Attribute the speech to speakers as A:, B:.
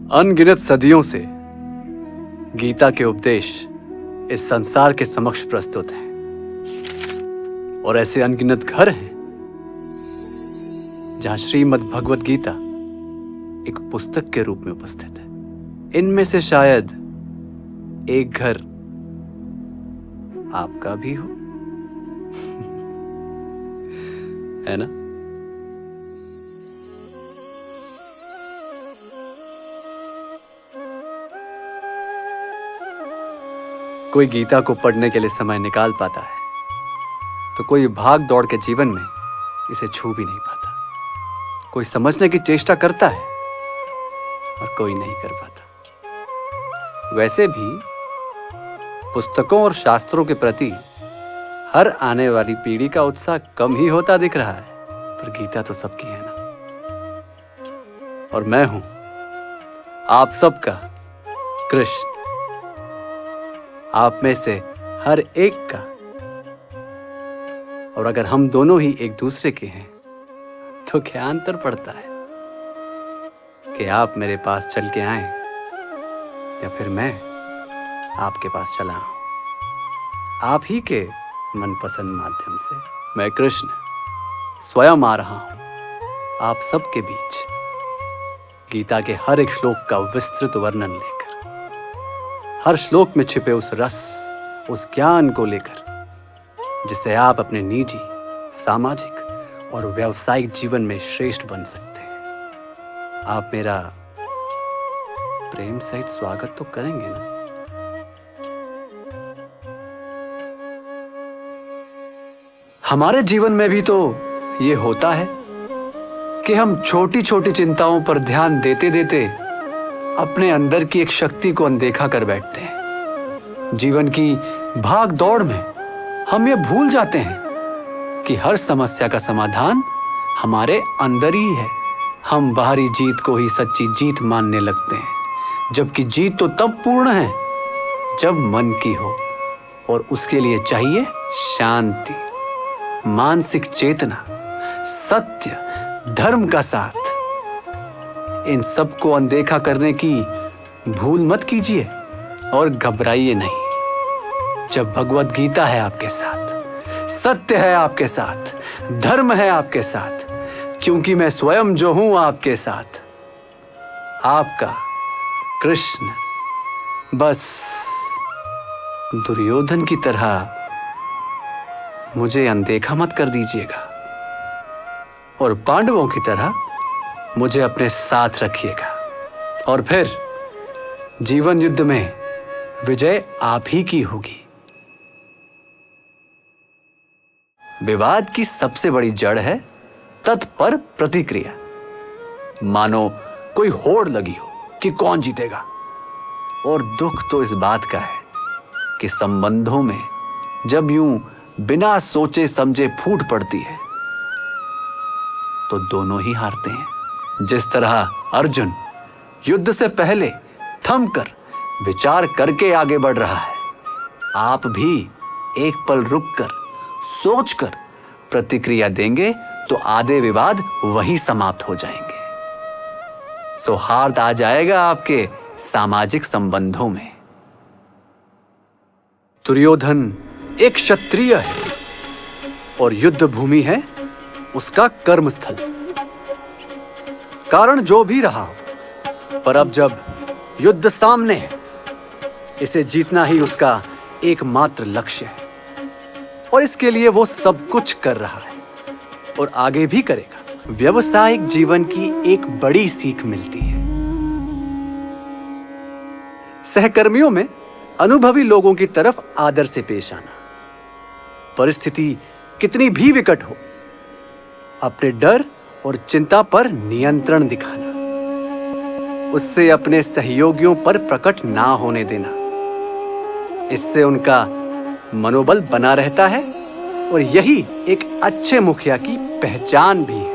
A: अनगिनत सदियों से गीता के उपदेश इस संसार के समक्ष प्रस्तुत हैं और ऐसे अनगिनत घर हैं जहां श्रीमद् भगवत गीता एक पुस्तक के रूप में उपस्थित है। इनमें से शायद एक घर आपका भी हो, है ना? कोई गीता को पढ़ने के लिए समय निकाल पाता है तो कोई भाग दौड़ के जीवन में इसे छू भी नहीं पाता। कोई समझने की चेष्टा करता है और कोई नहीं कर पाता। वैसे भी पुस्तकों और शास्त्रों के प्रति हर आने वाली पीढ़ी का उत्साह कम ही होता दिख रहा है, पर गीता तो सबकी है ना। और मैं हूं आप सबका कृष्ण, आप में से हर एक का। और अगर हम दोनों ही एक दूसरे के हैं तो क्या अंतर पड़ता है कि आप मेरे पास चल के आए या फिर मैं आपके पास चला आऊं। आप ही के मनपसंद माध्यम से मैं कृष्ण स्वयं आ रहा हूं आप सबके बीच, गीता के हर एक श्लोक का विस्तृत वर्णन लेकर, हर श्लोक में छिपे उस रस, उस ज्ञान को लेकर जिससे आप अपने निजी, सामाजिक और व्यावसायिक जीवन में श्रेष्ठ बन सकते हैं। आप मेरा प्रेम सहित स्वागत तो करेंगे ना? हमारे जीवन में भी तो ये होता है कि हम छोटी छोटी चिंताओं पर ध्यान देते देते अपने अंदर की एक शक्ति को अनदेखा कर बैठते हैं। जीवन की भाग दौड़ में हम ये भूल जाते हैं कि हर समस्या का समाधान हमारे अंदर ही है। हम बाहरी जीत को ही सच्ची जीत मानने लगते हैं, जबकि जीत तो तब पूर्ण है जब मन की हो, और उसके लिए चाहिए शांति, मानसिक चेतना, सत्य, धर्म का साथ। इन सब को अनदेखा करने की भूल मत कीजिए और घबराइए नहीं। जब भगवत गीता है आपके साथ, सत्य है आपके साथ, धर्म है आपके साथ, क्योंकि मैं स्वयं जो हूं आपके साथ, आपका कृष्ण। बस दुर्योधन की तरह मुझे अनदेखा मत कर दीजिएगा और पांडवों की तरह मुझे अपने साथ रखिएगा, और फिर जीवन युद्ध में विजय आप ही की होगी। विवाद की सबसे बड़ी जड़ है तत्पर प्रतिक्रिया। मानो कोई होड़ लगी हो कि कौन जीतेगा, और दुख तो इस बात का है कि संबंधों में जब यूं बिना सोचे समझे फूट पड़ती है तो दोनों ही हारते हैं। जिस तरह अर्जुन युद्ध से पहले थमकर विचार करके आगे बढ़ रहा है, आप भी एक पल रुककर सोचकर प्रतिक्रिया देंगे तो आधे विवाद वहीं समाप्त हो जाएंगे। सौहार्द आ जाएगा आपके सामाजिक संबंधों में। दुर्योधन एक क्षत्रिय है और युद्ध भूमि है उसका कर्मस्थल। कारण जो भी रहा हो, पर अब जब युद्ध सामने है, इसे जीतना ही उसका एकमात्र लक्ष्य है, और इसके लिए वो सब कुछ कर रहा है और आगे भी करेगा। व्यावसायिक जीवन की एक बड़ी सीख मिलती है। सहकर्मियों में अनुभवी लोगों की तरफ आदर से पेश आना, परिस्थिति कितनी भी विकट हो, अपने डर और चिंता पर नियंत्रण दिखाना, उससे अपने सहयोगियों पर प्रकट ना होने देना। इससे उनका मनोबल बना रहता है और यही एक अच्छे मुखिया की पहचान भी है।